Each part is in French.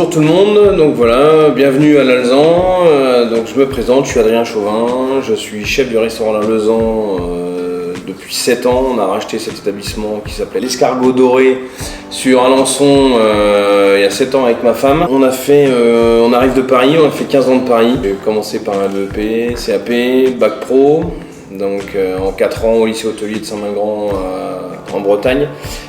Bonjour tout le monde, donc voilà, bienvenue à l'Alezan. Donc je me présente, je suis Adrien Chauvin, je suis chef du restaurant l'Alezan depuis 7 ans. On a racheté cet établissement qui s'appelait l'Escargot Doré sur Alençon il y a 7 ans avec ma femme. On arrive de Paris, on a fait 15 ans de Paris. J'ai commencé par un BEP, CAP, Bac Pro, donc en 4 ans au lycée hôtelier de Saint-Mingrand en Bretagne,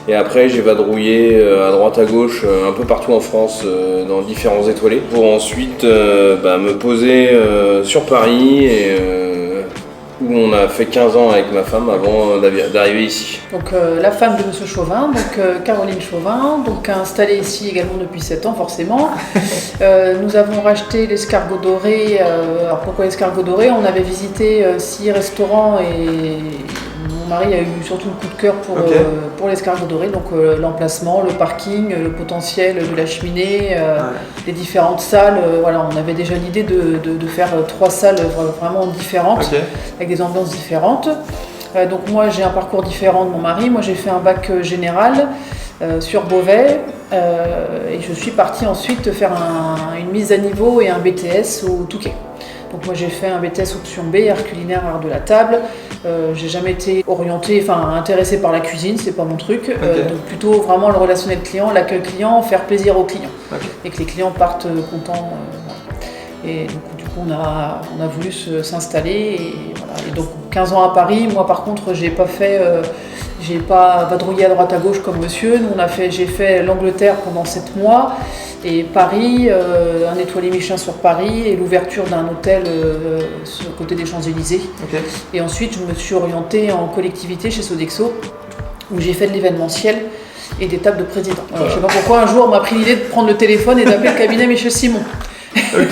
et après j'ai vadrouillé à droite à gauche un peu partout en France dans différents étoilés pour ensuite me poser sur Paris où on a fait 15 ans avec ma femme avant d'arriver ici. Donc la femme de Monsieur Chauvin, donc Caroline Chauvin, donc installée ici également depuis 7 ans forcément. Nous avons racheté l'Escargot Doré. Alors pourquoi l'Escargot Doré? On avait visité 6 restaurants et mon mari a eu surtout le coup de cœur pour l'Escargot Doré, donc l'emplacement, le parking, le potentiel de la cheminée, les différentes salles. Voilà, on avait déjà l'idée de faire 3 salles vraiment différentes, avec des ambiances différentes. Donc moi j'ai un parcours différent de mon mari. Moi j'ai fait un bac général sur Beauvais et je suis partie ensuite faire une mise à niveau et un BTS au Touquet. Donc moi j'ai fait un BTS option B, art culinaire, art de la table. J'ai jamais été intéressée par la cuisine, c'est pas mon truc. Donc plutôt vraiment le relationnel client, l'accueil client, faire plaisir aux clients. Et que les clients partent contents. Et donc, du coup on a voulu s'installer et voilà. Et donc 15 ans à Paris, moi par contre j'ai pas vadrouillé à droite à gauche comme monsieur. J'ai fait l'Angleterre pendant 7 mois et Paris, un étoilé Michelin sur Paris et l'ouverture d'un hôtel sur le côté des Champs-Élysées. Et ensuite je me suis orientée en collectivité chez Sodexo où j'ai fait de l'événementiel et des tables de président. Je sais pas pourquoi un jour on m'a pris l'idée de prendre le téléphone et d'appeler le cabinet Michel Simon.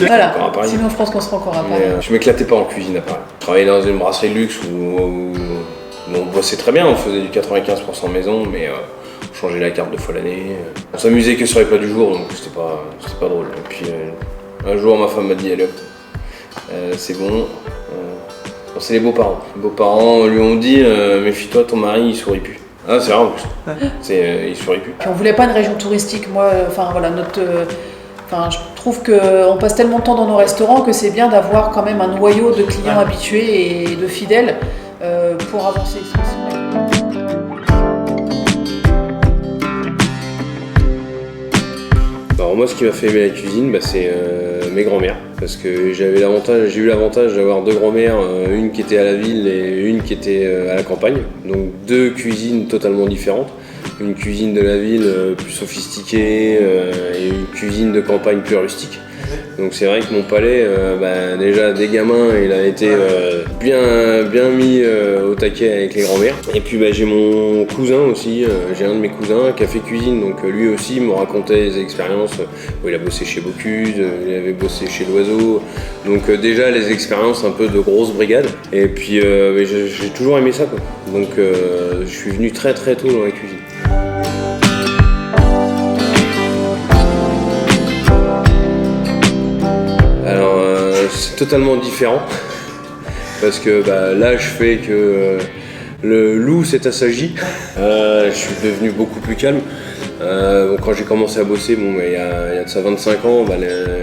Voilà. Sinon je pense qu'on se rencontre à Paris. Je m'éclatais pas en cuisine à Paris. Je travaillais dans une brasserie de luxe où on bossait très bien, on faisait du 95% maison, mais on changeait la carte 2 fois l'année. On s'amusait que sur les plats du jour, donc c'était pas drôle. Et puis un jour ma femme m'a dit allez hop, c'est bon. C'est les beaux-parents. Les beaux-parents lui ont dit méfie-toi, ton mari il sourit plus. Ah c'est vrai en plus. Il sourit plus. Puis on voulait pas une région touristique. Moi, je trouve qu'on passe tellement de temps dans nos restaurants que c'est bien d'avoir quand même un noyau de clients habitués et de fidèles pour avancer. Alors moi, ce qui m'a fait aimer la cuisine, c'est mes grands-mères, parce que j'ai eu l'avantage d'avoir 2 grands-mères, une qui était à la ville et une qui était à la campagne, donc 2 cuisines totalement différentes. Une cuisine de la ville plus sophistiquée et une cuisine de campagne plus rustique. Donc c'est vrai que mon palais, déjà des gamins, il a été bien mis au taquet avec les grands-mères. Et puis j'ai mon cousin aussi, j'ai un de mes cousins qui a fait cuisine, donc lui aussi me racontait des expériences où il a bossé chez Bocuse, il avait bossé chez L'Oiseau. Donc déjà les expériences un peu de grosse brigade. Et puis j'ai toujours aimé ça quoi. Donc je suis venu très très tôt dans la cuisine. C'est totalement différent parce que là je fais que le loup s'est assagi. Je suis devenu beaucoup plus calme. Quand j'ai commencé à bosser, il y a de ça 25 ans,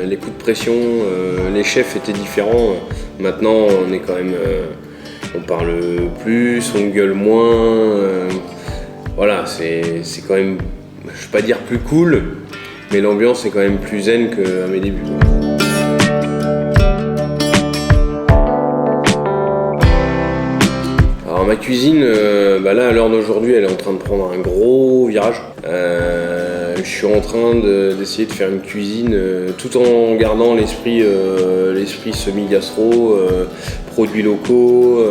les coups de pression, les chefs étaient différents. Maintenant on est quand même, on parle plus, on gueule moins. Voilà, c'est quand même, je vais pas dire plus cool, mais l'ambiance est quand même plus zen qu'à mes débuts. Alors ma cuisine, là à l'heure d'aujourd'hui, elle est en train de prendre un gros virage. Je suis en train d'essayer de faire une cuisine tout en gardant l'esprit semi-gastro, produits locaux.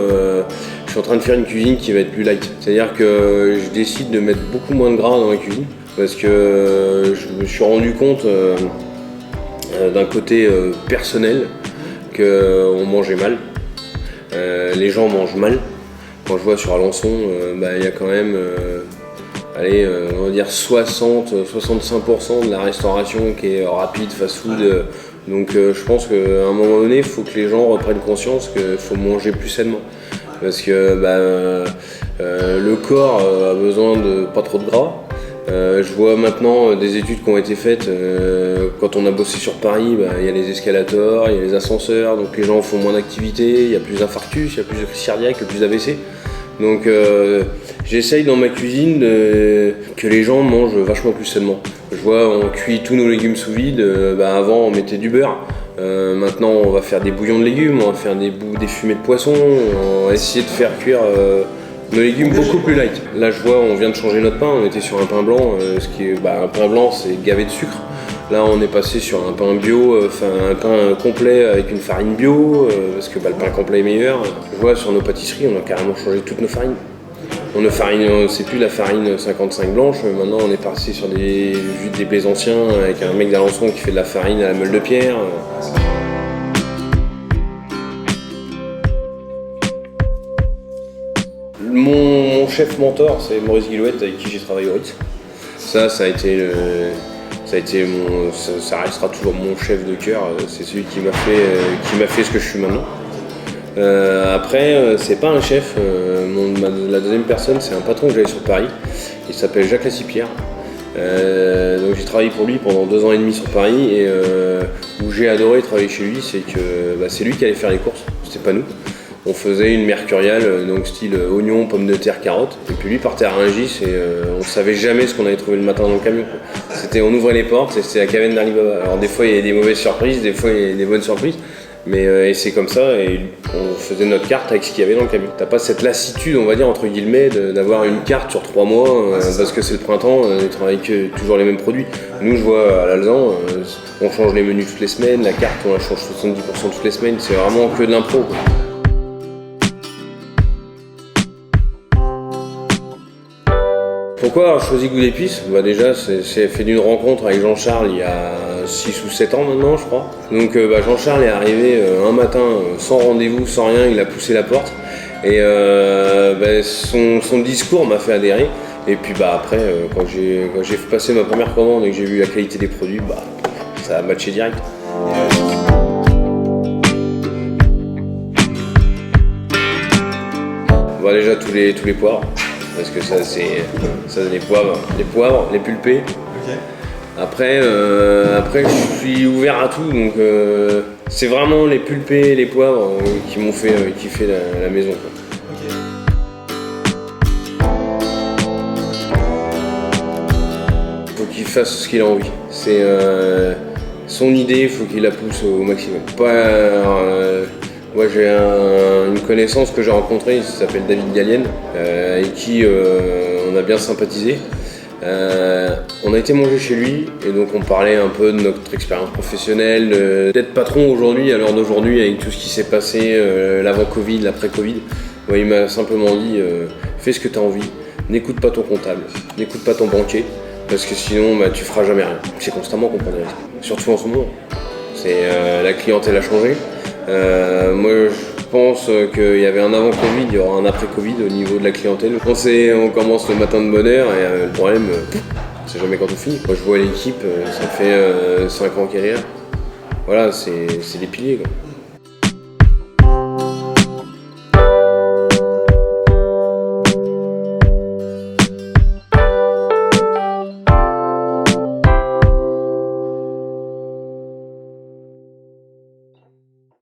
Je suis en train de faire une cuisine qui va être plus light. C'est-à-dire que je décide de mettre beaucoup moins de gras dans la cuisine parce que je me suis rendu compte d'un côté personnel qu'on mangeait mal. Les gens mangent mal. Quand je vois sur Alençon, il y a quand même on va dire 60-65% de la restauration qui est rapide, fast-food. Donc je pense qu'à un moment donné, il faut que les gens reprennent conscience qu'il faut manger plus sainement. Parce que le corps a besoin de pas trop de gras, Je vois maintenant des études qui ont été faites. Quand on a bossé sur Paris, il y a les escalators, il y a les ascenseurs, donc les gens font moins d'activité, il y a plus d'infarctus, il y a plus de crise cardiaque, il y a plus d'AVC. Donc j'essaye dans ma cuisine que les gens mangent vachement plus sainement. Je vois, on cuit tous nos légumes sous vide. Avant on mettait du beurre. Maintenant on va faire des bouillons de légumes, on va faire des fumées de poisson, on va essayer de faire cuire nos légumes beaucoup plus light. Là je vois, on vient de changer notre pain, on était sur un pain blanc, un pain blanc c'est gavé de sucre. Là on est passé sur un pain bio, un pain complet avec une farine bio, parce que le pain complet est meilleur. Je vois sur nos pâtisseries, on a carrément changé toutes nos farines. C'est plus la farine 55 blanche, maintenant on est passé sur des blés anciens avec un mec d'Alençon qui fait de la farine à la meule de pierre. Mon chef mentor, c'est Maurice Guillouette avec qui j'ai travaillé au Ritz. Ça restera toujours mon chef de cœur. C'est celui qui m'a fait ce que je suis maintenant. Après, c'est pas un chef. La deuxième personne, c'est un patron que j'avais sur Paris. Il s'appelle Jacques Lassipierre. Donc j'ai travaillé pour lui pendant 2 ans et demi sur Paris et où j'ai adoré travailler chez lui, c'est que c'est lui qui allait faire les courses, c'était pas nous. On faisait une mercuriale, donc style oignons, pommes de terre, carottes, et puis lui partait à Rungis et on savait jamais ce qu'on allait trouver le matin dans le camion. On ouvrait les portes et c'était la caverne d'Ali Baba. Alors des fois il y a des mauvaises surprises, des fois il y a des bonnes surprises. Mais et c'est comme ça, et on faisait notre carte avec ce qu'il y avait dans le camion. T'as pas cette lassitude, on va dire, entre guillemets, d'avoir une carte sur 3 mois, parce que c'est le printemps, on travaille toujours les mêmes produits. Nous, je vois à l'Alezan, on change les menus toutes les semaines, la carte, on la change 70% toutes les semaines, c'est vraiment que de l'impro, quoi. Pourquoi avoir choisi Goût d'épices ? Déjà, c'est fait d'une rencontre avec Jean-Charles il y a 6 ou 7 ans maintenant, je crois. Donc Jean-Charles est arrivé un matin, sans rendez-vous, sans rien, il a poussé la porte. Et son discours m'a fait adhérer. Et puis après, quand j'ai passé ma première commande et que j'ai vu la qualité des produits, ça a matché direct. Déjà tous les poivres. Parce que ça les poivres, les pulpés. Okay. Après je suis ouvert à tout, donc c'est vraiment les pulpés et les poivres qui m'ont fait kiffer la maison, quoi. Okay. Faut qu'il fasse ce qu'il a envie. C'est son idée, il faut qu'il la pousse au maximum. Moi j'ai une connaissance que j'ai rencontrée, il s'appelle David Gallienne, avec qui on a bien sympathisé. On a été manger chez lui et donc on parlait un peu de notre expérience professionnelle, d'être patron aujourd'hui, à l'heure d'aujourd'hui, avec tout ce qui s'est passé, l'avant-Covid, l'après-Covid. Ouais, il m'a simplement dit fais ce que tu as envie, n'écoute pas ton comptable, n'écoute pas ton banquier, parce que sinon tu feras jamais rien. C'est constamment qu'on prend des risques, surtout en ce moment. La clientèle a changé. Moi je pense qu'il y avait un avant-Covid, il y aura un après-Covid au niveau de la clientèle. On commence le matin de bonne heure et le problème, c'est jamais quand on finit. Moi je vois l'équipe, ça fait 5 ans qu'elle est là. Voilà, c'est les piliers, quoi.